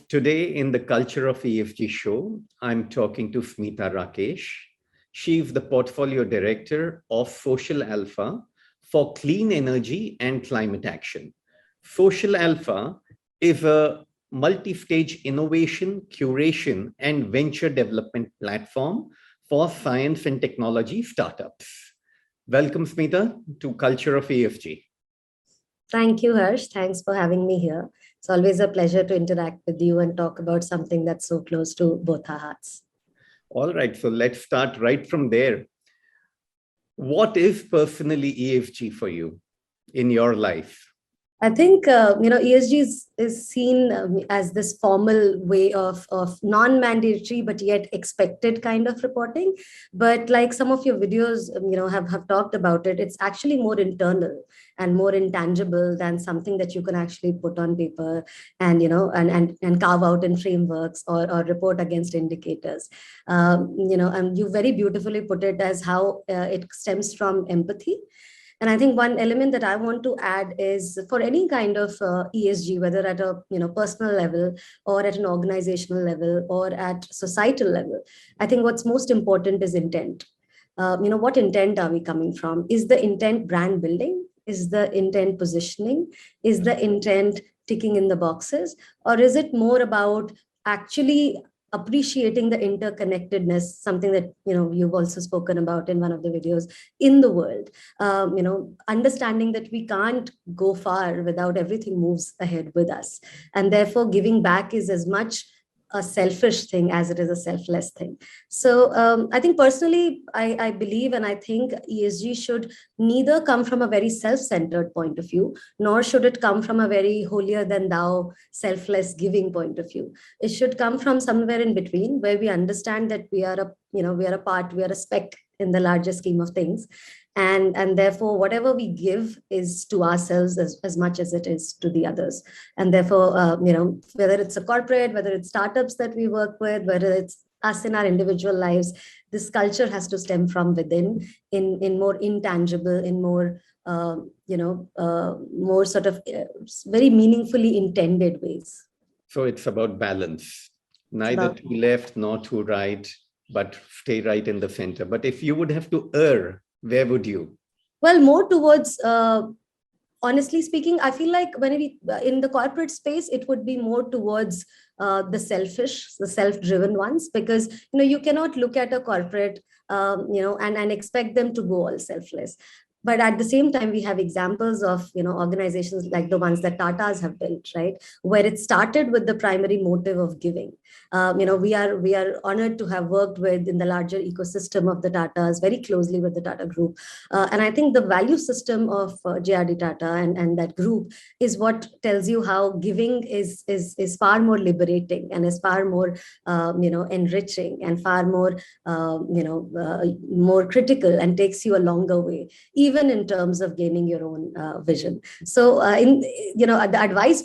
Today in the Culture of ESG show, I'm talking to Smita Rakesh. She's the portfolio director of Social Alpha for clean energy and climate action. Social Alpha is a multi-stage innovation, curation, and venture development platform for science and technology startups. Welcome, Smita, to Culture of ESG. Thank you, Harsh. Thanks for having me here. It's always a pleasure to interact with you and talk about something that's so close to both our hearts. All right, so let's start right from there. What is personally ESG for you in your life? I think, ESG is seen as this formal way of non-mandatory but yet expected kind of reporting. But like some of your videos, have talked about it, it's actually more internal and more intangible than something that you can actually put on paper and, and carve out in frameworks or report against indicators. And you very beautifully put it as how it stems from empathy. And I think one element that I want to add is for any kind of ESG, whether at a personal level or at an organizational level or at societal level, I think what's most important is intent. What intent are we coming from? Is the intent brand building? Is the intent positioning? Is the intent ticking in the boxes? Or is it more about actually appreciating the interconnectedness, something that you've also spoken about in one of the videos, in the world, understanding that we can't go far without everything moves ahead with us, and therefore giving back is as much a selfish thing as it is a selfless thing. So I think personally, I believe and I think ESG should neither come from a very self-centered point of view, nor should it come from a very holier than thou, selfless giving point of view. It should come from somewhere in between, where we understand that we are a speck in the larger scheme of things. And therefore, whatever we give is to ourselves as much as it is to the others. And therefore, whether it's a corporate, whether it's startups that we work with, whether it's us in our individual lives, this culture has to stem from within in more intangible, in more, more sort of very meaningfully intended ways. So it's about balance, neither too left nor too right, but stay right in the center. But if you would have to err, where would you? Well, more towards, honestly speaking, I feel like when we in the corporate space, it would be more towards the selfish, the self-driven ones, because you cannot look at a corporate, and expect them to go all selfless. But at the same time, we have examples of organizations like the ones that Tatas have built, right, where it started with the primary motive of giving. We are honored to have worked with in the larger ecosystem of the Tatas, very closely with the Tata Group, and I think the value system of JRD Tata and that group is what tells you how giving is far more liberating and is far more enriching and far more more critical and takes you a longer way, even in terms of gaining your own vision. So the advice